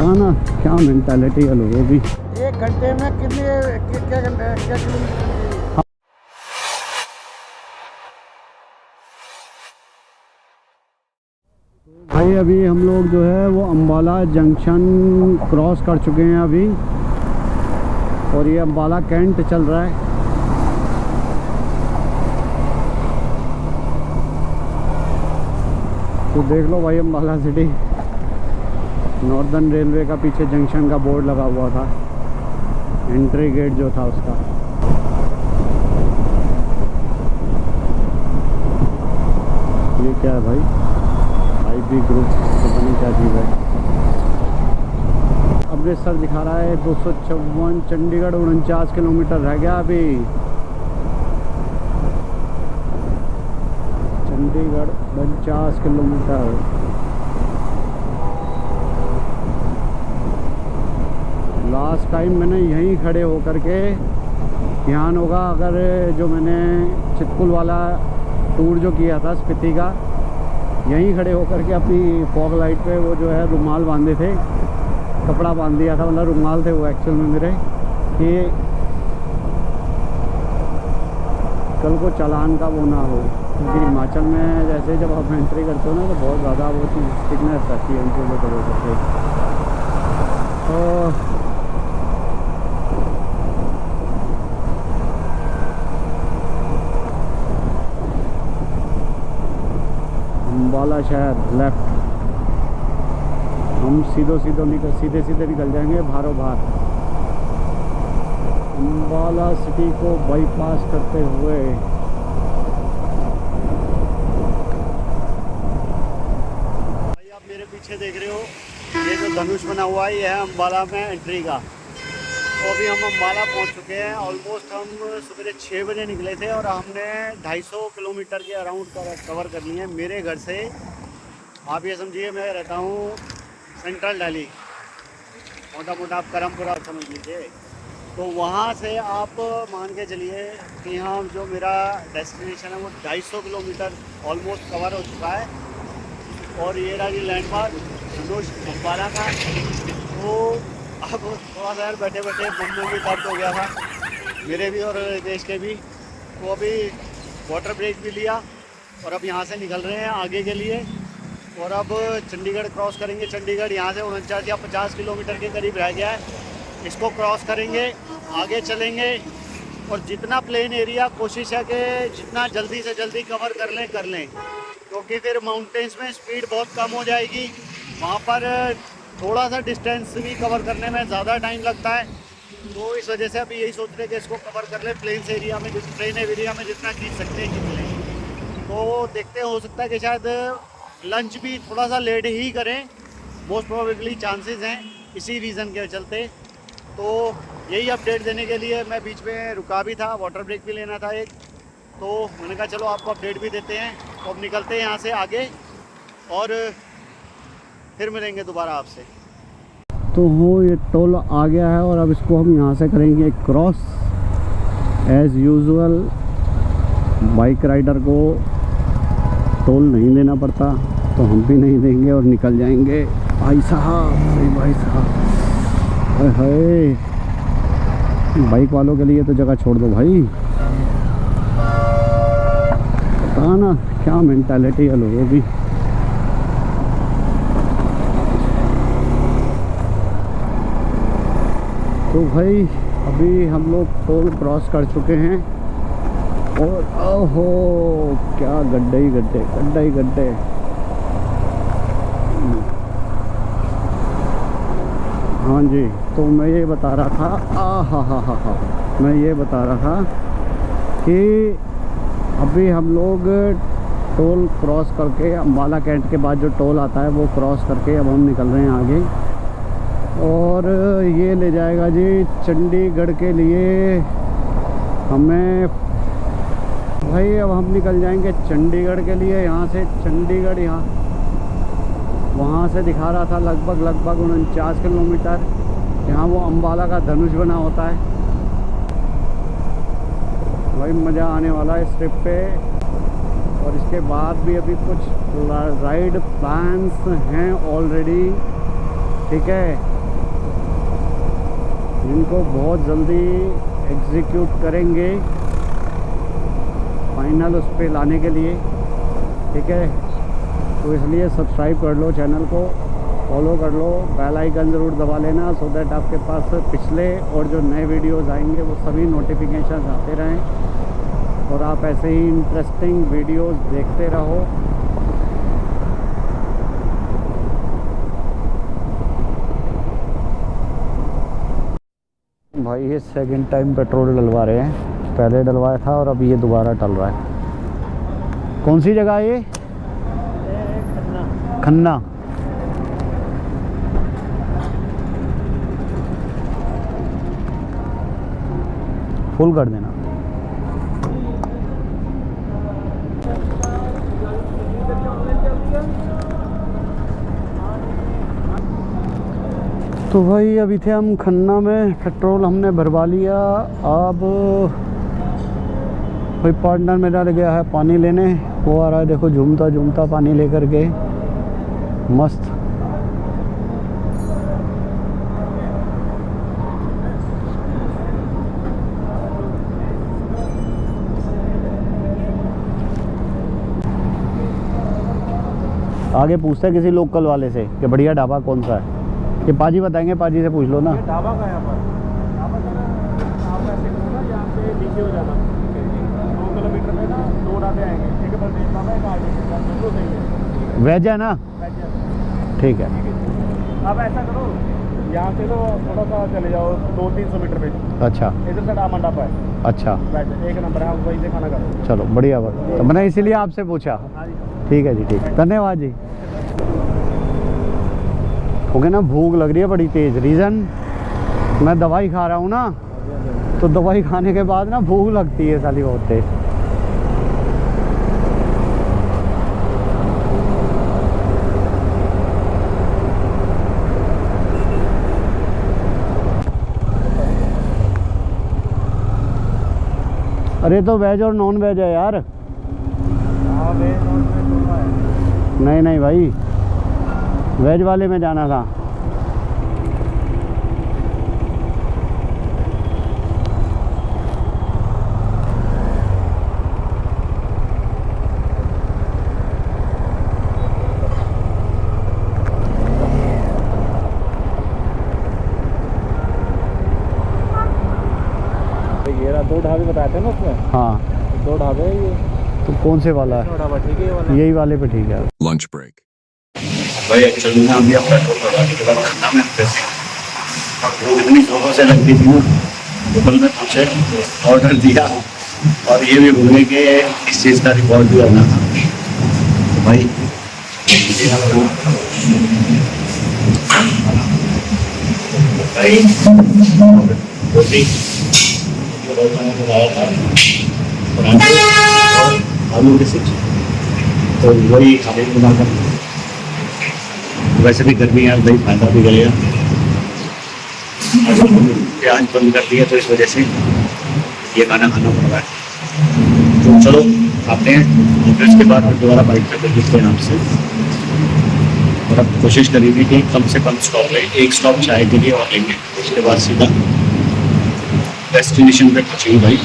पता ना क्या मेंटालिटी है लोगों की। 1 घंटे में क्या किलोमीटर? भाई अभी हम लोग जो है वो अम्बाला जंक्शन क्रॉस कर चुके हैं अभी, और ये अम्बाला कैंट चल रहा है। तो देख लो भाई अम्बाला सिटी, नॉर्दर्न रेलवे का पीछे जंक्शन का बोर्ड लगा हुआ था, एंट्री गेट जो था उसका। ये क्या है भाई? आईबी ग्रुप, पता नहीं क्या चीज़ है। अमृतसर दिखा रहा है 254, चंडीगढ़ 49 किलोमीटर रह गया अभी। चंडीगढ़ 50 किलोमीटर। लास्ट टाइम मैंने यहीं खड़े होकर के, ध्यान होगा अगर, जो मैंने चितकुल वाला टूर जो किया था स्पीति का, यहीं खड़े होकर के अपनी फॉग लाइट पे वो जो है रुमाल बांधे थे, कपड़ा बांध दिया था, मतलब रुमाल थे वो एक्चुअल में मेरे, कि कल को चालान का वो ना हो। क्योंकि हिमाचल में जैसे जब आप एंट्री करते हो ना, तो बहुत ज़्यादा वो चीज़ स्ट्रिक्टनेस रहती है इन चीज़ों को लेकर के। तो अम्बाला शहर लेफ्ट, हम सीधे सीधे निकल जाएंगे भारो भार अम्बाला सिटी को बाईपास करते हुए। भाई आप मेरे पीछे देख रहे हो, ये जो धनुष बना हुआ है, ये है अम्बाला में एंट्री का। तो अभी हम अम्बाला पहुंच चुके हैं। ऑलमोस्ट हम सुबह 6 बजे निकले थे और हमने 250 किलोमीटर के अराउंड कवर कर लिए हैं मेरे घर से। आप ये समझिए, मैं रहता हूँ सेंट्रल दिल्ली, मोटा मोटा आप करमपुरा समझ लीजिए। तो वहाँ से आप मान के चलिए कि यहाँ जो मेरा डेस्टिनेशन है वो 250 किलोमीटर ऑलमोस्ट कवर हो चुका है। और ये रहा जी लैंडमार्क धनुष अम्बाला का। तो अब थोड़ा सा यार बैठे बैठे मन में भी दर्द हो गया था, मेरे भी और देश के भी। तो अभी वाटर ब्रेक भी लिया और अब यहाँ से निकल रहे हैं आगे के लिए। और अब चंडीगढ़ क्रॉस करेंगे। चंडीगढ़ यहाँ से 49 या 50 किलोमीटर के करीब रह गया है। इसको क्रॉस करेंगे, आगे चलेंगे, और जितना प्लेन एरिया कोशिश है कि जितना जल्दी से जल्दी कवर कर लें, क्योंकि फिर माउंटेन्स में स्पीड बहुत कम हो जाएगी। वहाँ पर थोड़ा सा डिस्टेंस भी कवर करने में ज़्यादा टाइम लगता है। तो इस वजह से अभी यही सोच रहे हैं कि इसको कवर कर लें, प्लेन एरिया में जितना खींच सकते हैं खींच लें। तो देखते हैं, हो सकता है कि शायद लंच भी थोड़ा सा लेट ही करें, मोस्ट प्रोबेबली चांसेस हैं इसी रीज़न के चलते। तो यही अपडेट देने के लिए मैं बीच में रुका भी था, वाटर ब्रेक भी लेना था एक। तो मैंने कहा चलो आपको अपडेट भी देते हैं। तो अब निकलते हैं यहाँ से आगे और फिर मिलेंगे दोबारा आपसे। तो हो ये टोल आ गया है और अब इसको हम यहाँ से करेंगे cross. As usual bike rider को टोल नहीं देना पड़ता, तो हम भी नहीं देंगे और निकल जाएंगे। भाई साहब, हाय, बाइक वालों के लिए तो जगह छोड़ दो भाई। पता ना क्या मेंटालिटी है लोगों की। तो भाई अभी हम लोग टोल क्रॉस कर चुके हैं और ओहो क्या गड्ढे ही गड्ढे। हाँ जी, तो मैं ये बता रहा था, मैं ये बता रहा था कि अभी हम लोग टोल क्रॉस करके अम्बाला कैंट के बाद जो टोल आता है वो क्रॉस करके अब हम निकल रहे हैं आगे। और ये ले जाएगा जी चंडीगढ़ के लिए हमें। भाई अब हम निकल जाएंगे चंडीगढ़ के लिए। यहाँ से चंडीगढ़, यहाँ वहाँ से दिखा रहा था लगभग 49 किलोमीटर। यहाँ वो अम्बाला का धनुष बना होता है। भाई मज़ा आने वाला है इस ट्रिप पे। और इसके बाद भी अभी कुछ राइड प्लान्स हैं ऑलरेडी, ठीक है। जिनको बहुत जल्दी एग्जीक्यूट करेंगे फाइनल उस पर लाने के लिए। ठीक है, तो इसलिए सब्सक्राइब कर लो चैनल को, फॉलो कर लो, बेल आइकन ज़रूर दबा लेना सो दैट आपके पास पिछले और जो नए वीडियोज़ आएंगे वो सभी नोटिफिकेशन आते रहें और आप ऐसे ही इंटरेस्टिंग वीडियोज़ देखते रहो। भाई ये सेकंड टाइम पेट्रोल डलवा रहे हैं, पहले डलवाया था और अब ये दोबारा डल रहा है। कौन सी जगह है ये? खन्ना। फुल कर देना। तो भाई अभी थे हम खन्ना में, पेट्रोल हमने भरवा लिया। अब कोई पार्टनर मेरा लग गया है पानी लेने, वो आ रहा है देखो झूमता झूमता पानी लेकर के, मस्त। आगे पूछते हैं किसी लोकल वाले से कि बढ़िया ढाबा कौन सा है, ये पाजी बताएंगे, पाजी से पूछ लो ना। ढाबा का यहाँ पर ढाबा का आप ऐसे करो ना, यहाँ पे नीचे हो जाना 2 किलोमीटर में ना 2 ढाबे आएंगे, एक पर देख पाना है, एक आगे दोनों सही है। वेज है ना? वेज है। ठीक है। अब ऐसा करो, यहाँ से तो थोड़ा सा चले जाओ 200-300 मीटर पे। अच्छा, इधर से डामन ढाबा है। अच्छा, वेज एक नंबर है, आप वहीं से खाना करो। चलो बढ़िया बात, तो मैंने इसीलिए आपसे पूछा। हाँ जी, ठीक है जी, ठीक है, धन्यवाद जी। हो गया ना, भूख लग रही है बड़ी तेज़। रीज़न मैं दवाई खा रहा हूँ ना, तो दवाई खाने के बाद ना भूख लगती है साली बहुत तेज़। अरे तो वेज और नॉन वेज है यार। हाँ वेज नॉन वेज दोनों है। नहीं नहीं भाई, वेज वाले में जाना था। ये रहा 2 ढाबे बताए थे ना उसमें। हाँ, 2 ढाबे है ये। तो कौन से वाला है? ढाबा ठीक है ये वाला। यही वाले पे ठीक है। Lunch break. भाई एक्चुअली में हम भी अपना पेट्रोल भरवाने के बाद खन्ना में पैसे वो इतनी जोरों से लगती थी ना, होटल में पूछे, ऑर्डर दिया और ये भी भूल गए कि इस चीज़ का रिकॉर्ड भी करना था। तो भाई ये आपको भाई रोटी बनाया था, पराठे और आलू की सब्जी, तो वही खाने को बनाकर। वैसे भी गर्मी है, भाई फायदा भी करेगा। प्याज बंद कर दिया तो इस वजह से ये खाना खाना पड़ रहा है। तो चलो आते हैं, फिर उसके बाद फिर दोबारा बाइक पे देखते हैं आपसे। और अब कोशिश करेंगे कि कम से कम स्टॉप लें, एक स्टॉप चाय के लिए और लेंगे, उसके बाद सीधा डेस्टिनेशन पे पहुँचेंगे। भाई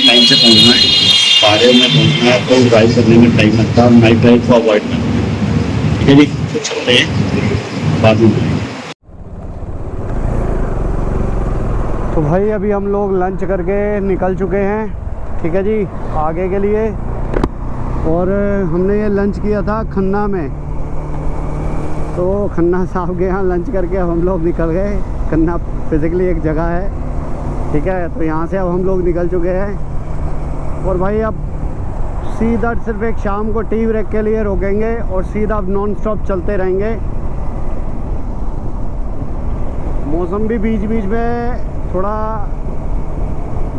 टाइम से पहुँचना है, 12 में पहुँचना है, तो ड्राइव करने में टाइम लगता है और नाइट ड्राइव को अवॉइड करना है। ठीक है जी, तो चलते हैं बाद में। तो भाई अभी हम लोग लंच करके निकल चुके हैं, ठीक है जी, आगे के लिए। और हमने ये लंच किया था खन्ना में, तो खन्ना साहब के यहाँ लंच करके अब हम लोग निकल गए। खन्ना फिजिकली एक जगह है, ठीक है, तो यहाँ से अब हम लोग निकल चुके हैं। और भाई अब सीधा सिर्फ एक शाम को टी ब्रेक के लिए रोकेंगे और सीधा अब नॉन स्टॉप चलते रहेंगे। मौसम भी बीच बीच में थोड़ा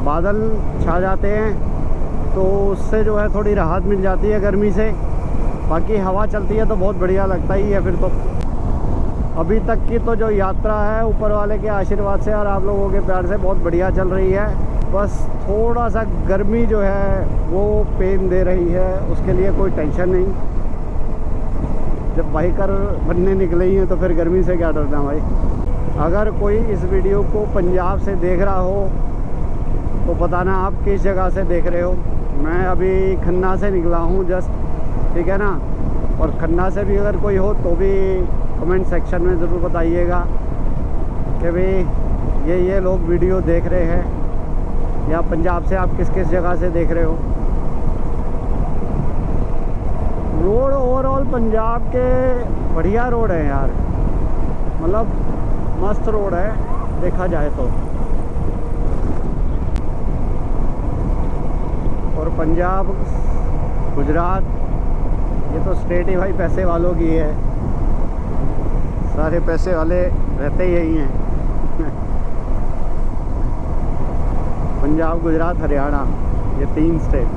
बादल छा जाते हैं, तो उससे जो है थोड़ी राहत मिल जाती है गर्मी से। बाकी हवा चलती है तो बहुत बढ़िया लगता ही है। फिर तो अभी तक की तो जो यात्रा है ऊपर वाले के आशीर्वाद से और आप लोगों के प्यार से बहुत बढ़िया चल रही है। बस थोड़ा सा गर्मी जो है वो पेन दे रही है, उसके लिए कोई टेंशन नहीं। जब बाइकर बनने निकले ही हैं तो फिर गर्मी से क्या डरना भाई। अगर कोई इस वीडियो को पंजाब से देख रहा हो तो बताना आप किस जगह से देख रहे हो। मैं अभी खन्ना से निकला हूँ जस्ट, ठीक है ना। और खन्ना से भी अगर कोई हो तो भी कमेंट सेक्शन में ज़रूर बताइएगा कि भाई ये लोग वीडियो देख रहे हैं, या पंजाब से आप किस किस जगह से देख रहे हो। रोड ओवरऑल पंजाब के बढ़िया रोड है यार, मतलब मस्त रोड है देखा जाए तो। और पंजाब, गुजरात, ये तो स्टेट ही भाई पैसे वालों की है, सारे पैसे वाले रहते ही यही हैं। पंजाब, गुजरात, हरियाणा, ये 3 स्टेट।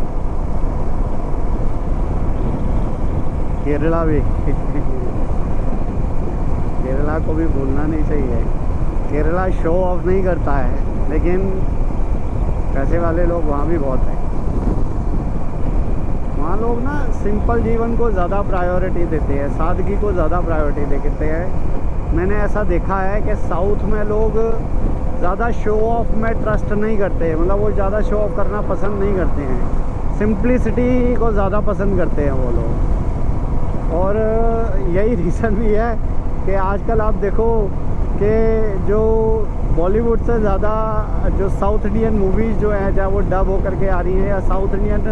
केरला भी केरला को भी भूलना नहीं चाहिए। केरला शो ऑफ नहीं करता है, लेकिन पैसे वाले लोग वहाँ भी बहुत हैं। वहाँ लोग ना सिंपल जीवन को ज़्यादा प्रायोरिटी देते हैं, सादगी को ज़्यादा प्रायोरिटी देते हैं। मैंने ऐसा देखा है कि साउथ में लोग ज़्यादा शो ऑफ में ट्रस्ट नहीं करते, मतलब वो ज़्यादा शो ऑफ करना पसंद नहीं करते हैं, सिंप्लिसिटी को ज़्यादा पसंद करते हैं वो लोग। और यही रीज़न भी है कि आजकल आप देखो कि जो बॉलीवुड से ज़्यादा जो साउथ इंडियन मूवीज़ जो हैं, चाहे वो डब होकर के आ रही हैं या साउथ इंडियन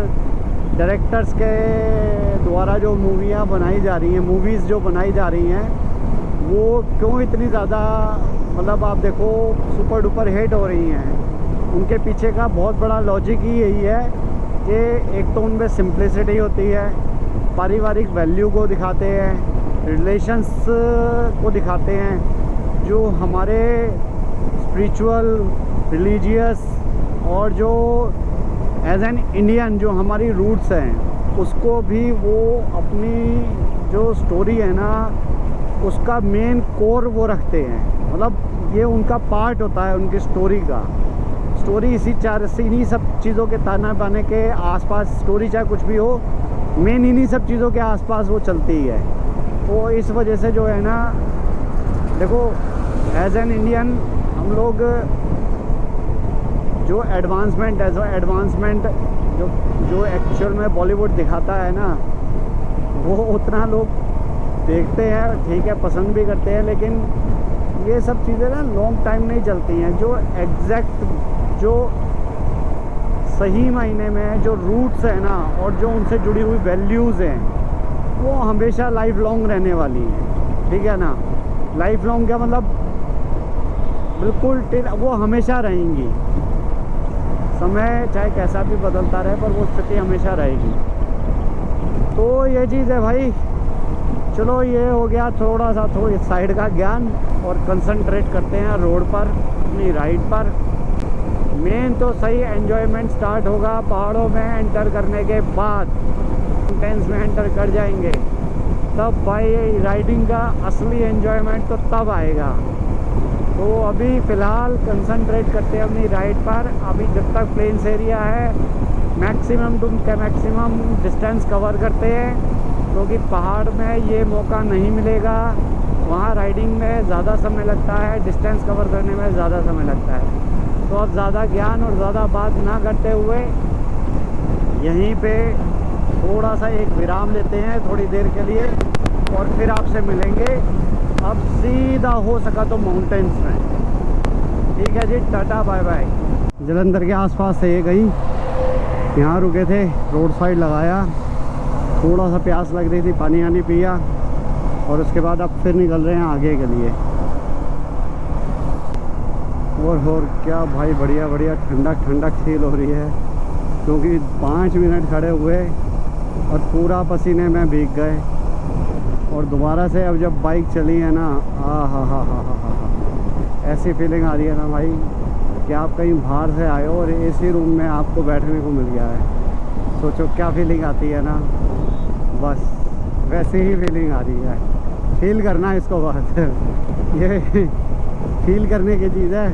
डायरेक्टर्स के द्वारा जो मूवियाँ बनाई जा रही हैं, मूवीज़ जो बनाई जा रही हैं, वो क्यों इतनी ज़्यादा, मतलब आप देखो सुपर डुपर हिट हो रही हैं। उनके पीछे का बहुत बड़ा लॉजिक ही यही है कि एक तो उनमें सिंप्लिसिटी होती है, पारिवारिक वैल्यू को दिखाते हैं, रिलेशंस को दिखाते हैं, जो हमारे स्पिरिचुअल, रिलीजियस और जो एज एन इंडियन जो हमारी रूट्स हैं, उसको भी वो अपनी जो स्टोरी है ना, उसका मेन कोर वो रखते हैं। मतलब ये उनका पार्ट होता है उनकी स्टोरी का। स्टोरी इन्हीं सब चीज़ों के ताना बाने के आसपास, स्टोरी चाहे कुछ भी हो, मेन इन्हीं सब चीज़ों के आसपास वो चलती है। तो इस वजह से जो है ना, देखो एज एन इंडियन हम लोग जो एडवांसमेंट है, जो एक्चुअल में बॉलीवुड दिखाता है ना, वो उतना लोग देखते हैं, ठीक है, पसंद भी करते हैं, लेकिन ये सब चीज़ें ना लॉन्ग टाइम नहीं चलती हैं। जो एग्जैक्ट, जो सही मायने में जो रूट्स है ना, और जो उनसे जुड़ी हुई वैल्यूज़ हैं, वो हमेशा लाइफ लॉन्ग रहने वाली हैं, ठीक है ना। लाइफ लॉन्ग क्या मतलब, बिल्कुल वो हमेशा रहेंगी। समय चाहे कैसा भी बदलता रहे, पर वो स्थिति हमेशा रहेगी। तो ये चीज़ है भाई। चलो ये हो गया थोड़ा सा थोड़ी साइड का ज्ञान, और कंसंट्रेट करते हैं रोड पर, अपनी राइड पर। मेन तो सही एन्जॉयमेंट स्टार्ट होगा पहाड़ों में एंटर करने के बाद। माउंटेन्स में एंटर कर जाएंगे तब भाई राइडिंग का असली एन्जॉयमेंट तो तब आएगा। तो अभी फ़िलहाल कंसंट्रेट करते हैं अपनी राइड पर। अभी जब तक प्लेन्स एरिया है, मैक्सिमम डिस्टेंस कवर करते हैं, क्योंकि पहाड़ में ये मौका नहीं मिलेगा। वहाँ राइडिंग में ज़्यादा समय लगता है, डिस्टेंस कवर करने में ज़्यादा समय लगता है। तो अब ज़्यादा ज्ञान और ज़्यादा बात ना करते हुए यहीं पे थोड़ा सा एक विराम लेते हैं थोड़ी देर के लिए, और फिर आपसे मिलेंगे अब सीधा हो सका तो माउंटेन्स में। ठीक है जी, टाटा बाय बाय। जलंधर के आसपास से ये कहीं यहाँ रुके थे, रोड साइड लगाया, थोड़ा सा प्यास लग रही थी, पानी आनी पिया, और उसके बाद अब फिर निकल रहे हैं आगे के लिए। और क्या भाई, बढ़िया बढ़िया ठंडक फील हो रही है, क्योंकि 5 मिनट खड़े हुए और पूरा पसीने में भीग गए। और दोबारा से अब जब बाइक चली है ना, ऐसी फीलिंग आ रही है ना भाई कि आप कहीं बाहर से आए हो और एसी रूम में आपको बैठने को मिल गया है। सोचो क्या फीलिंग आती है ना, बस वैसे ही फीलिंग आ रही है। फील करना इसको बस ये फील करने की चीज़ है,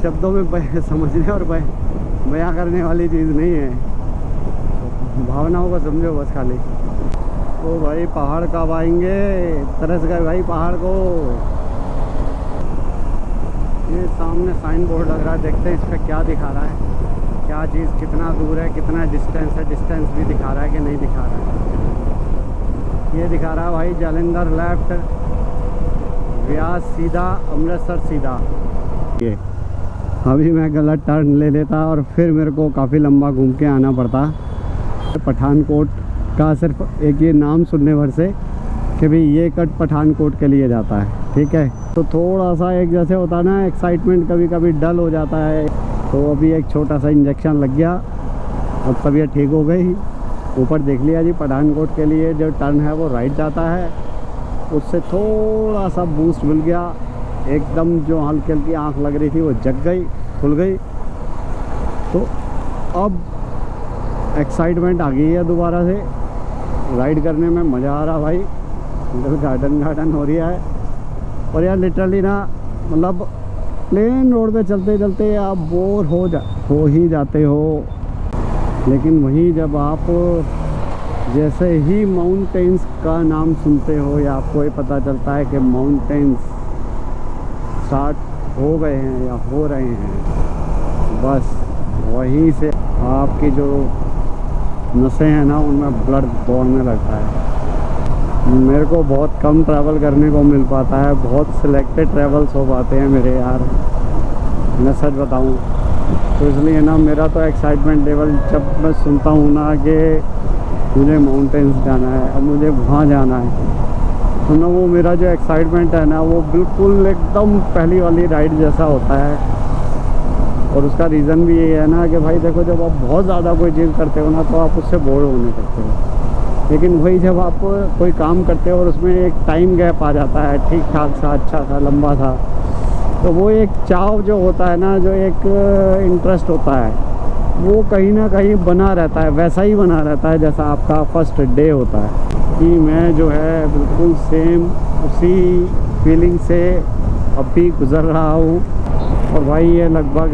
शब्दों में समझने और बयां करने वाली चीज़ नहीं है। भावनाओं को समझो बस खाली। तो भाई पहाड़ कब आएंगे, तरस गए भाई पहाड़ को। ये सामने साइन बोर्ड लग रहा है, देखते हैं इस पर क्या दिखा रहा है, क्या चीज़ कितना दूर है, कितना डिस्टेंस है, डिस्टेंस भी दिखा रहा है कि नहीं दिखा रहा है। ये दिखा रहा है भाई जालंधर लेफ्ट, व्यास सीधा, अमृतसर सीधा। ये अभी मैं गलत टर्न ले लेता और फिर मेरे को काफ़ी लंबा घूम के आना पड़ता। पठानकोट का सिर्फ एक ये नाम सुनने भर से कि भाई ये कट पठानकोट के लिए जाता है, ठीक है। तो थोड़ा सा एक जैसे होता है ना एक्साइटमेंट, कभी कभी डल हो जाता है। तो अभी एक छोटा सा इंजेक्शन लग गया और तबीयत ठीक हो गई। ऊपर देख लिया जी, पठानकोट के लिए जो टर्न है वो राइट जाता है, उससे थोड़ा सा बूस्ट मिल गया। एकदम जो हल्की हल्की आँख लग रही थी वो जग गई, खुल गई। तो अब एक्साइटमेंट आ गई है दोबारा से, राइड करने में मज़ा आ रहा भाई। गार्डन हो रही है। और यार लिटरली ना, मतलब प्लेन रोड पे चलते चलते आप बोर हो ही जाते हो, लेकिन वहीं जब आप जैसे ही माउंटेन्स का नाम सुनते हो या आपको ये पता चलता है कि माउंटेन्स स्टार्ट हो गए हैं या हो रहे हैं, बस वहीं से आपकी जो नसें हैं ना उनमें ब्लड दौड़ने लगता है। मेरे को बहुत कम ट्रैवल करने को मिल पाता है, बहुत सिलेक्टेड ट्रैवल्स हो पाते हैं मेरे यार, मैं सच बताऊं। तो इसलिए ना मेरा तो एक्साइटमेंट लेवल जब मैं सुनता हूँ ना कि मुझे माउंटेन्स जाना है, अब मुझे वहाँ जाना है, तो ना वो मेरा जो एक्साइटमेंट है ना वो बिल्कुल एकदम पहली वाली राइड जैसा होता है। और उसका रीज़न भी ये है ना कि भाई देखो, जब आप बहुत ज़्यादा कोई चीज़ करते हो ना तो आप उससे बोर होने लगते हो, लेकिन वही जब आप कोई काम करते हो और उसमें एक टाइम गैप आ जाता है ठीक ठाक सा, अच्छा सा, लंबा सा, तो वो एक चाव जो होता है ना, जो एक इंटरेस्ट होता है, वो कहीं ना कहीं बना रहता है, वैसा ही बना रहता है जैसा आपका फर्स्ट डे होता है। कि मैं जो है बिल्कुल सेम उसी फीलिंग से अभी गुज़र रहा हूँ। और भाई ये लगभग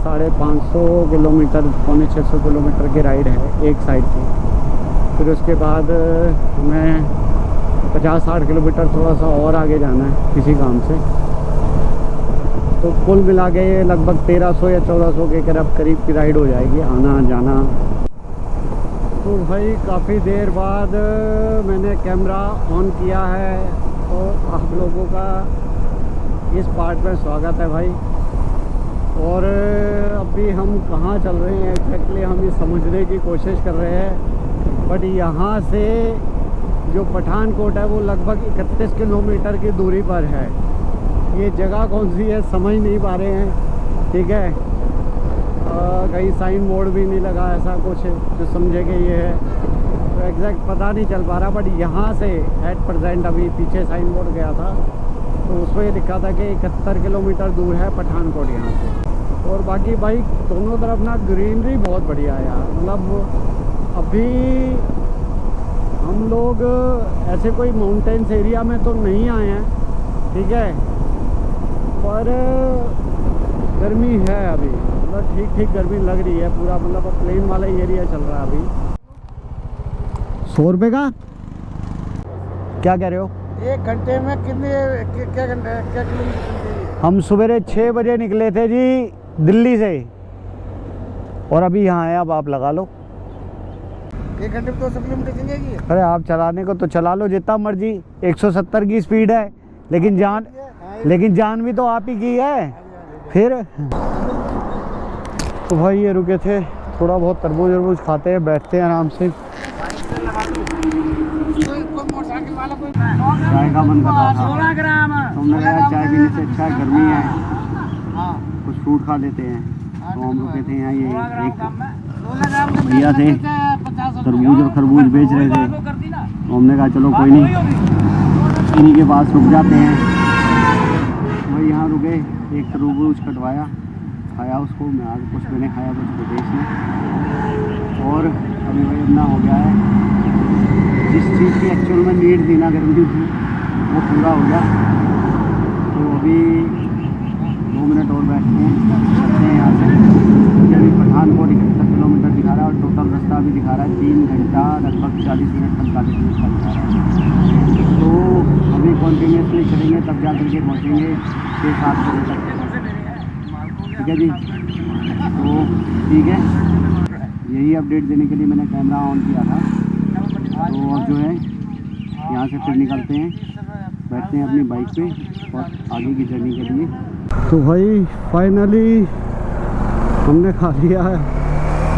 550 किलोमीटर, 650 किलोमीटर की राइड है एक साइड की। फिर उसके बाद मैं 50-60 किलोमीटर थोड़ा सा और आगे जाना है किसी काम से। तो कुल मिला के ये लगभग 1300 या 1400 के करीब की राइड हो जाएगी, आना जाना। तो भाई काफ़ी देर बाद मैंने कैमरा ऑन किया है, तो आप लोगों का इस पार्ट में स्वागत है भाई। और अभी हम कहाँ चल रहे हैं एक्जैक्टली हम ये समझने की कोशिश कर रहे हैं। बट यहाँ से जो पठानकोट है वो लगभग 31 किलोमीटर की दूरी पर है। ये जगह कौन सी है समझ नहीं पा रहे हैं, ठीक है। कहीं साइन बोर्ड भी नहीं लगा ऐसा कुछ जो समझे कि ये है, तो एग्जैक्ट पता नहीं चल पा रहा। बट यहाँ से एट प्रेजेंट अभी पीछे साइन बोर्ड गया था तो उसमें ये लिखा था कि 71 किलोमीटर दूर है पठानकोट यहाँ से। और बाकी भाई दोनों तरफ ना ग्रीनरी बहुत बढ़िया है यार। मतलब अभी हम लोग ऐसे कोई माउंटेन्स एरिया में तो नहीं आए हैं, ठीक है, पर गर्मी है अभी, मतलब ठीक ठीक गर्मी लग रही है पूरा। मतलब अब प्लेन वाला एरिया चल रहा है अभी। 100 रुपये का क्या कह रहे हो? 1 घंटे में कितने क्या किलोमीटर? हम सवेरे 6 बजे निकले थे जी दिल्ली से और अभी यहाँ आए। अब आप लगा लो 1 घंटे में 200 किलोमीटर चलेगी। अरे आप चलाने को तो चला लो जितना मर्जी, 170 की स्पीड है, लेकिन जान भी तो आप ही की है फिर। तो भाई ये रुके थे, थोड़ा बहुत तरबूज वरबूज खाते हैं, बैठते हैं आराम से। चाय का मन कर रहा था, तुमने कहा चाय पीने से अच्छा गर्मी है, कुछ फ्रूट खा लेते हैं। तो हम रुके थे यहाँ, ये एक भैया थे तरबूज और खरबूज बेच रहे थे, तो हमने कहा चलो कोई नहीं इन्हीं के पास रुक जाते हैं। वही यहाँ रुके, एक तरबूज कटवाया, खाया उसको, मैं आगे कुछ मैंने खाया, कुछ विदेश में। और अभी भाई अपना हो गया है, जिस चीज़ की एक्चुअल में नीड थी ना गर्मी की, वो पूरा हो गया। तो अभी 2 मिनट और बैठते हैं, चलते हैं यहाँ से। अभी पठानकोट 71 किलोमीटर दिखा रहा है और टोटल रास्ता भी दिखा रहा है 3 घंटा लगभग 40 मिनट 45 मिनट का दिखा रहा है। तो अभी कॉन्टीन्यूसली चलेंगे तब जा करके पहुँचेंगे 6-7 बजे तक। ठीक है जी। तो ठीक है, यही अपडेट देने के लिए मैंने कैमरा ऑन किया था। तो अब जो है यहाँ से फिर निकलते हैं, बैठते हैं अपनी बाइक पे और आगे की जर्नी के लिए। तो भाई फाइनली हमने खा लिया है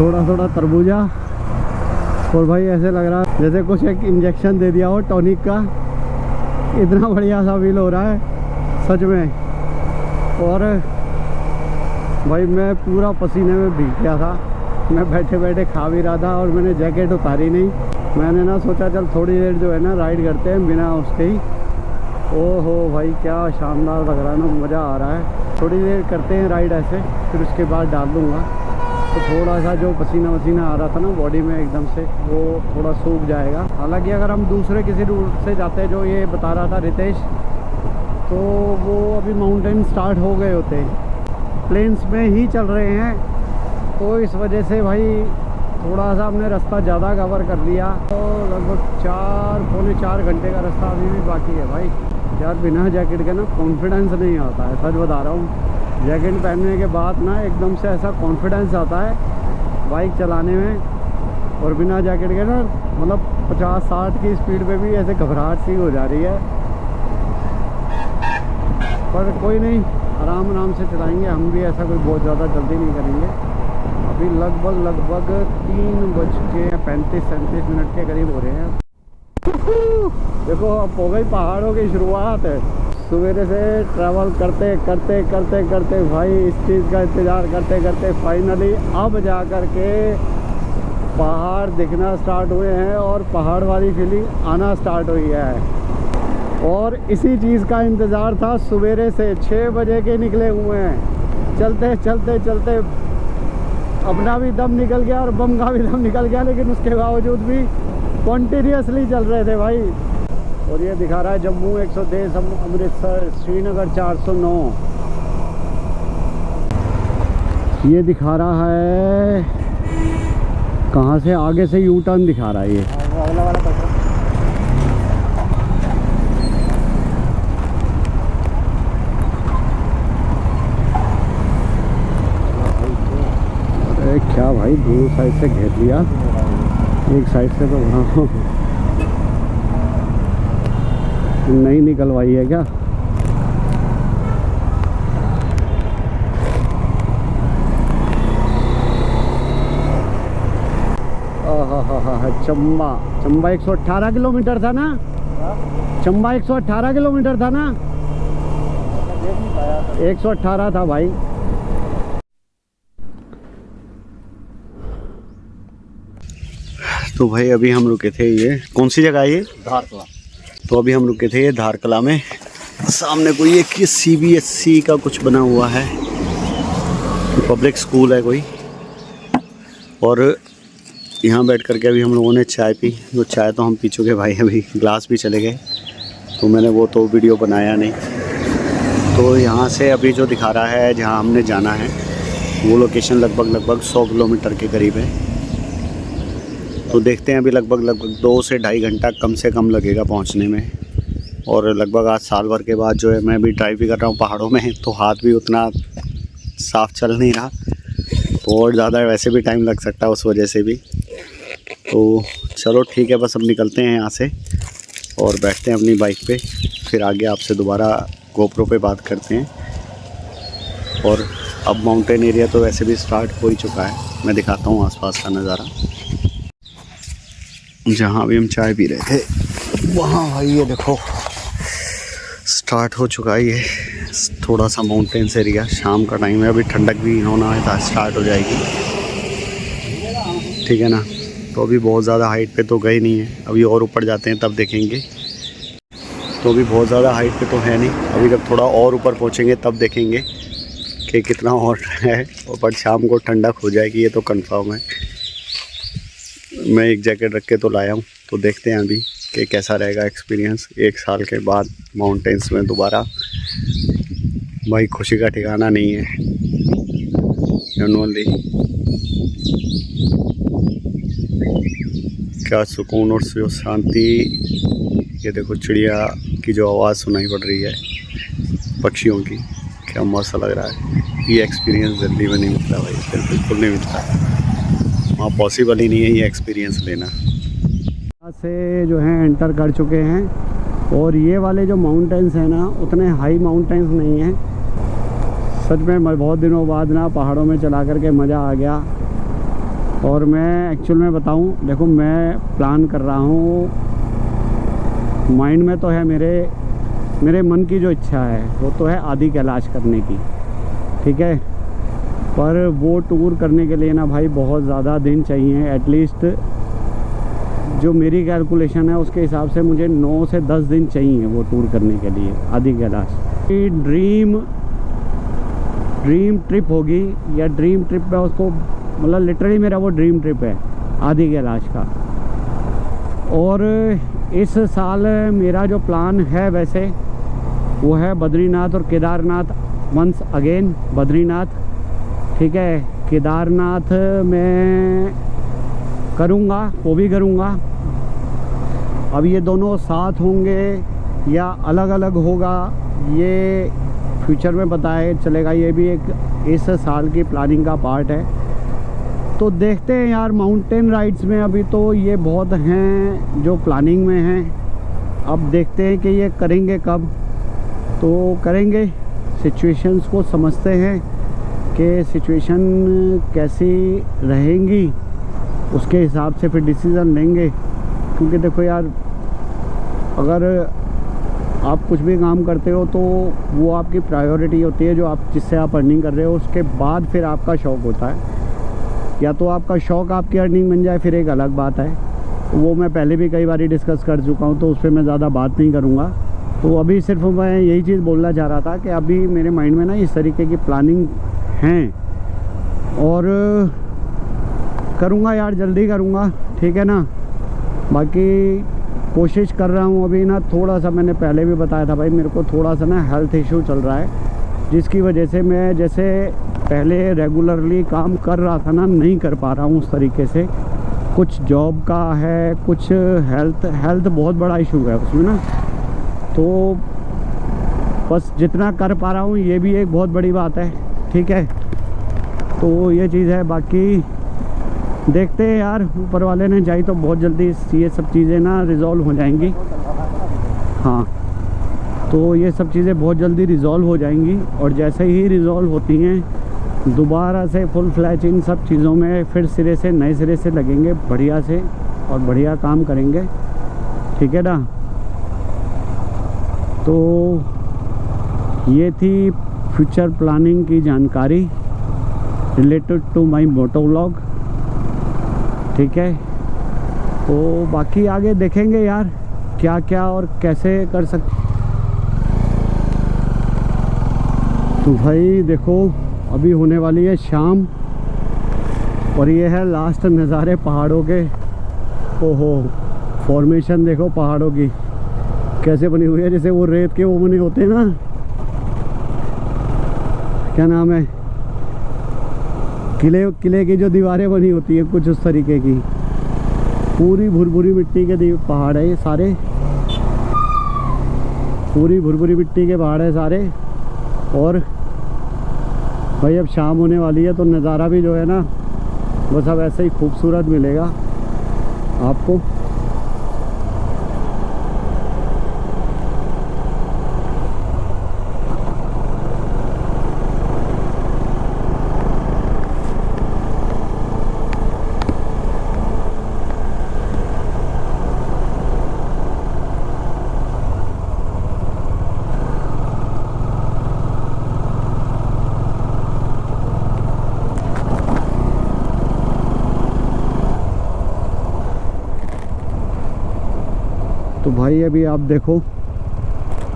थोड़ा थोड़ा तरबूजा, और भाई ऐसे लग रहा है जैसे कुछ एक इंजेक्शन दे दिया हो टॉनिक का। इतना बढ़िया सा फील हो रहा है सच में। और भाई मैं पूरा पसीने में भीग गया था, मैं बैठे बैठे खा भी रहा था और मैंने जैकेट उतारी नहीं। मैंने ना सोचा चल थोड़ी देर जो है ना राइड करते हैं बिना उसके ही। ओहो भाई क्या शानदार लग रहा है ना, मज़ा आ रहा है। थोड़ी देर करते हैं राइड ऐसे, फिर उसके बाद डाल दूँगा। तो थोड़ा सा जो पसीना वसीना आ रहा था ना बॉडी में एकदम से, वो थोड़ा सूख जाएगा। हालांकि अगर हम दूसरे किसी रूट से जाते हैं, जो ये बता रहा था रितेश, तो वो अभी माउंटेन स्टार्ट हो गए होते, प्लेन्स में ही चल रहे हैं। तो इस वजह से भाई थोड़ा सा हमने रास्ता ज़्यादा कवर कर लिया। तो लगभग 4-4.25 घंटे का रास्ता अभी भी बाकी है भाई। यार बिना जैकेट के ना कॉन्फिडेंस नहीं आता है, सच बता रहा हूँ। जैकेट पहनने के बाद ना एकदम से ऐसा कॉन्फिडेंस आता है बाइक चलाने में, और बिना जैकेट के ना मतलब 50-60 की स्पीड पे भी ऐसे घबराहट सी हो जा रही है। पर कोई नहीं, आराम आराम से चलाएंगे हम भी, ऐसा कोई बहुत ज़्यादा जल्दी नहीं करेंगे। अभी लगभग 3:35-37 के करीब हो रहे हैं। देखो अब हो गई पहाड़ों की शुरुआत है। सवेरे से ट्रैवल करते करते करते करते भाई इस चीज़ का इंतज़ार करते करते फाइनली अब जा कर के पहाड़ दिखना स्टार्ट हुए हैं और पहाड़ वाली फीलिंग आना स्टार्ट हुई है। और इसी चीज़ का इंतज़ार था सवेरे से 6 बजे के निकले हुए हैं। चलते चलते चलते अपना भी दम निकल गया और बम का भी दम निकल गया, लेकिन उसके बावजूद भी कॉन्टिन्यूसली चल रहे थे भाई। और ये दिखा रहा है जम्मू 123, अमृतसर, श्रीनगर 409। ये दिखा रहा है कहाँ से, आगे से यू टर्न दिखा रहा है ये। अगला वाला अरे क्या भाई, दो साइड से घेर लिया, एक साइड से तो वहाँ नहीं निकलवाई है क्या? चंबा 118 किलोमीटर था ना? चंबा 118 किलोमीटर था ना? 118 था भाई। तो भाई अभी हम रुके थे, ये कौन सी जगह है ये? धारकला। तो अभी हम रुके थे ये धारकला में। सामने कोई एक CBSE का कुछ बना हुआ है, पब्लिक स्कूल है कोई। और यहाँ बैठ कर के अभी हम लोगों ने चाय पी। तो चाय तो हम पी चुके भाई, अभी ग्लास भी चले गए, तो मैंने वो तो वीडियो बनाया नहीं। तो यहाँ से अभी जो दिखा रहा है जहाँ हमने जाना है, वो लोकेशन लगभग 100 किलोमीटर के करीब है। तो देखते हैं, अभी लगभग 2 से 2.5 घंटा कम से कम लगेगा पहुंचने में। और लगभग आज साल भर के बाद जो है मैं भी ड्राइव भी कर रहा हूं पहाड़ों में, तो हाथ भी उतना साफ चल नहीं रहा, तो और ज़्यादा वैसे भी टाइम लग सकता है उस वजह से भी। तो चलो ठीक है, बस अब निकलते हैं यहाँ से और बैठते हैं अपनी बाइक पे, फिर आगे आपसे दोबारा गोप्रो पे बात करते हैं। और अब माउंटेन एरिया तो वैसे भी स्टार्ट हो ही चुका है, मैं दिखाता हूँ आसपास का नज़ारा। जहाँ अभी हम चाय पी रहे थे वहाँ भाई ये देखो स्टार्ट हो चुका है ये थोड़ा सा माउंटेन्स एरिया। शाम का टाइम है, अभी ठंडक भी होना है तो स्टार्ट हो जाएगी, ठीक है ना। तो अभी बहुत ज़्यादा हाइट पे तो गए नहीं है, अभी और ऊपर जाते हैं तब देखेंगे। तो अभी बहुत ज़्यादा हाइट पे तो है नहीं, अभी जब थोड़ा और ऊपर पहुँचेंगे तब देखेंगे कि कितना और है। और पर शाम को ठंडक हो जाएगी, ये तो कंफर्म है। मैं एक जैकेट रख के तो लाया हूँ, तो देखते हैं अभी कि कैसा रहेगा एक्सपीरियंस 1 साल के बाद माउंटेन्स में दोबारा। भाई खुशी का ठिकाना नहीं है जनरली। क्या सुकून और जो शांति, ये देखो चिड़िया की जो आवाज़ सुनाई पड़ रही है, पक्षियों की, क्या मस्त लग रहा है। ये एक्सपीरियंस दिल्ली में नहीं मिलता भाई, इधर बिल्कुल नहीं मिलता, वहाँ पॉसिबल ही नहीं है ये एक्सपीरियंस लेना। यहाँ से जो है एंटर कर चुके हैं, और ये वाले जो माउंटेन्स हैं ना उतने हाई माउंटेन्स नहीं हैं। सच में मैं बहुत दिनों बाद ना पहाड़ों में चला करके मज़ा आ गया। और मैं एक्चुअल में बताऊं, देखो मैं प्लान कर रहा हूँ, माइंड में तो है मेरे मन की जो इच्छा है वो तो है आदि कैलाश करने की, ठीक है। पर वो टूर करने के लिए ना भाई बहुत ज़्यादा दिन चाहिए, एटलीस्ट जो मेरी कैलकुलेशन है उसके हिसाब से मुझे 9 से 10 दिन चाहिए वो टूर करने के लिए आदि कैलाश। ड्रीम ट्रिप होगी, या ड्रीम ट्रिप में उसको मतलब लिटरली मेरा वो ड्रीम ट्रिप है आदि कैलाश का। और इस साल मेरा जो प्लान है वैसे वो है बद्रीनाथ और केदारनाथ, वंस अगेन बद्रीनाथ, ठीक है। केदारनाथ मैं करूँगा, वो भी करूँगा। अब ये दोनों साथ होंगे या अलग अलग होगा ये फ्यूचर में बताया चलेगा, ये भी एक इस साल की प्लानिंग का पार्ट है। तो देखते हैं यार, माउंटेन राइड्स में अभी तो ये बहुत हैं जो प्लानिंग में हैं, अब देखते हैं कि ये करेंगे कब, तो करेंगे। सिचुएशंस को समझते हैं कि सिचुएशन कैसी रहेंगी, उसके हिसाब से फिर डिसीज़न लेंगे। क्योंकि देखो यार, अगर आप कुछ भी काम करते हो तो वो आपकी प्रायोरिटी होती है, जो आप जिससे आप अर्निंग कर रहे हो, उसके बाद फिर आपका शौक़ होता है। या तो आपका शौक़ आपकी अर्निंग बन जाए, फिर एक अलग बात है, वो मैं पहले भी कई बार डिस्कस कर चुका हूँ, तो उस पर मैं ज़्यादा बात नहीं करूँगा। तो अभी सिर्फ मैं यही चीज़ बोलना चाह रहा था कि अभी मेरे माइंड में ना इस तरीके की प्लानिंग हैं, और करूँगा यार, जल्दी करूँगा, ठीक है ना। बाकी कोशिश कर रहा हूँ अभी ना, थोड़ा सा मैंने पहले भी बताया था भाई, मेरे को थोड़ा सा ना हेल्थ इशू चल रहा है, जिसकी वजह से मैं जैसे पहले रेगुलरली काम कर रहा था ना, नहीं कर पा रहा हूँ उस तरीके से। कुछ जॉब का है, कुछ हेल्थ बहुत बड़ा इशू है उसमें ना, तो बस जितना कर पा रहा हूँ ये भी एक बहुत बड़ी बात है, ठीक है। तो ये चीज़ है, बाकी देखते हैं यार, ऊपर वाले ने चाही तो बहुत जल्दी ये सब चीज़ें ना रिज़ॉल्व हो जाएंगी। हाँ, तो ये सब चीज़ें बहुत जल्दी रिज़ॉल्व हो जाएंगी, और जैसे ही रिज़ॉल्व होती हैं दोबारा से फुल फ्लैच इन सब चीज़ों में फिर सिरे से नए सिरे से लगेंगे बढ़िया से, और बढ़िया काम करेंगे, ठीक है ना। तो ये थी फ्यूचर प्लानिंग की जानकारी related to my moto vlog, ठीक है। तो बाकी आगे देखेंगे यार क्या क्या और कैसे कर सकते। तो भाई देखो, अभी होने वाली है शाम, और ये है लास्ट नज़ारे पहाड़ों के। ओहो, फॉर्मेशन देखो पहाड़ों की कैसे बनी हुई है, जैसे वो रेत के वो बने होते हैं ना, क्या नाम है, किले की जो दीवारें बनी होती है कुछ उस तरीके की। पूरी भुरभुरी मिट्टी के पहाड़ है ये सारे, पूरी भुरभुरी मिट्टी के पहाड़ है सारे। और भाई अब शाम होने वाली है, तो नज़ारा भी जो है ना वो सब ऐसे ही खूबसूरत मिलेगा आपको। तो भाई अभी आप देखो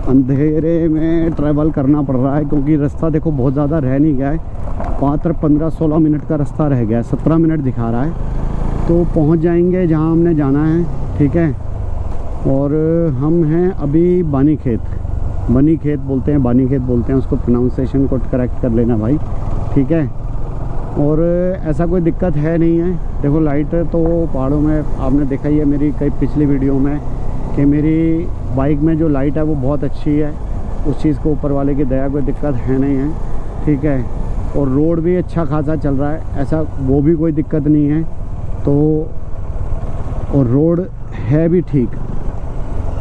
अंधेरे में ट्रैवल करना पड़ रहा है, क्योंकि रास्ता देखो बहुत ज़्यादा रह नहीं गया है, मात्र 15-16 मिनट का रास्ता रह गया है, 17 मिनट दिखा रहा है। तो पहुंच जाएंगे जहां हमने जाना है, ठीक है। और हम हैं अभी बनी खेत बोलते हैं उसको, प्रोनाउंसिएशन को करेक्ट कर लेना भाई, ठीक है। और ऐसा कोई दिक्कत है नहीं है। देखो लाइट तो पहाड़ों में आपने देखा ही है मेरी कई पिछली वीडियो में, कि मेरी बाइक में जो लाइट है वो बहुत अच्छी है, उस चीज़ को ऊपर वाले की दया कोई दिक्कत है नहीं है, ठीक है। और रोड भी अच्छा खासा चल रहा है, ऐसा वो भी कोई दिक्कत नहीं है। तो और रोड है भी ठीक,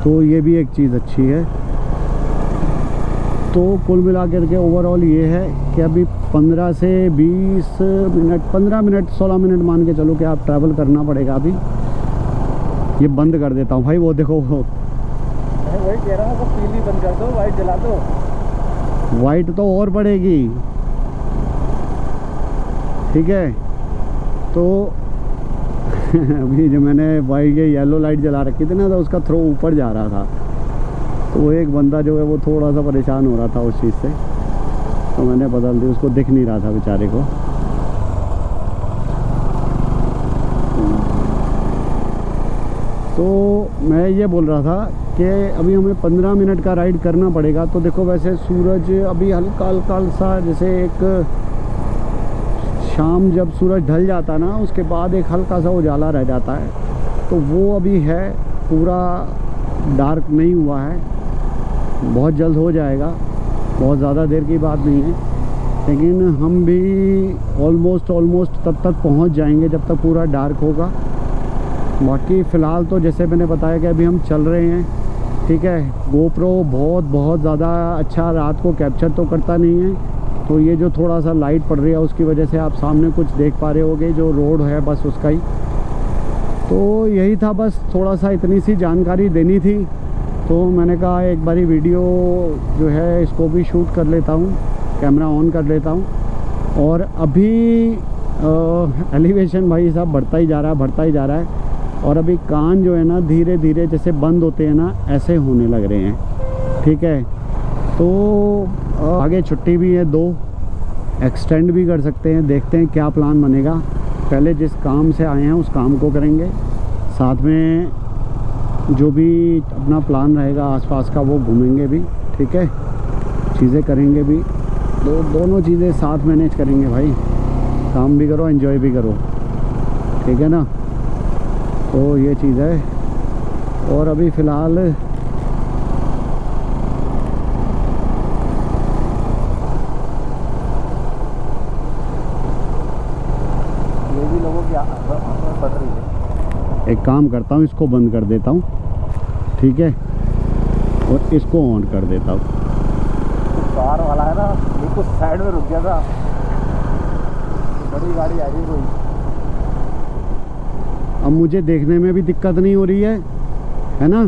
तो ये भी एक चीज़ अच्छी है। तो कुल मिलाकर के ओवरऑल ये है कि अभी 15 से 20 मिनट, 15 मिनट 16 मिनट मान के चलो कि आप ट्रैवल करना पड़ेगा। अभी ये बंद कर देता हूँ भाई, वो देखो वो वही कह रहा हूँ, पीली बंद कर दो, वाइट जला दो। वाइट तो और पड़ेगी, ठीक है। तो अभी जो मैंने वाइट ये येलो लाइट जला रखी थी ना, तो उसका थ्रो ऊपर जा रहा था, तो वो एक बंदा जो है वो थोड़ा सा परेशान हो रहा था उस चीज़ से, तो मैंने बदल दी, उसको दिख नहीं रहा था बेचारे को। तो मैं ये बोल रहा था कि अभी हमें 15 मिनट का राइड करना पड़ेगा। तो देखो वैसे सूरज अभी हल्का हल्का सा, जैसे एक शाम जब सूरज ढल जाता ना, उसके बाद एक हल्का सा उजाला रह जाता है, तो वो अभी है, पूरा डार्क नहीं हुआ है, बहुत जल्द हो जाएगा, बहुत ज़्यादा देर की बात नहीं है। लेकिन हम भी ऑलमोस्ट तब तक पहुंच जाएंगे जब तक पूरा डार्क होगा। बाकी फ़िलहाल तो जैसे मैंने बताया कि अभी हम चल रहे हैं, ठीक है। गोप्रो बहुत ज़्यादा अच्छा रात को कैप्चर तो करता नहीं है, तो ये जो थोड़ा सा लाइट पड़ रही है उसकी वजह से आप सामने कुछ देख पा रहे होगे, जो रोड है बस उसका ही। तो यही था, बस थोड़ा सा इतनी सी जानकारी देनी थी, तो मैंने कहा एक बारी वीडियो जो है इसको भी शूट कर लेता हूँ, कैमरा ऑन कर लेता हूँ। और अभी एलिवेशन भाई साहब बढ़ता ही जा रहा है, और अभी कान जो है ना धीरे धीरे जैसे बंद होते हैं ना, ऐसे होने लग रहे हैं, ठीक है। तो आगे छुट्टी भी है 2, एक्सटेंड भी कर सकते हैं, देखते हैं क्या प्लान बनेगा। पहले जिस काम से आए हैं उस काम को करेंगे, साथ में जो भी अपना प्लान रहेगा आसपास का वो घूमेंगे भी, ठीक है, चीज़ें करेंगे भी, दोनों चीज़ें साथ मैनेज करेंगे भाई, काम भी करो एंजॉय भी करो, ठीक है ना। तो ये चीज़ है। और अभी फ़िलहाल ये भी लोगों की आंखें पड़ रही है। एक काम करता हूँ, इसको बंद कर देता हूँ, ठीक है, और इसको ऑन कर देता हूँ। तो कार वाला है ना, बिल्कुल साइड में रुक गया था, तो बड़ी गाड़ी आ गई कोई। अब मुझे देखने में भी दिक्कत नहीं हो रही है ना।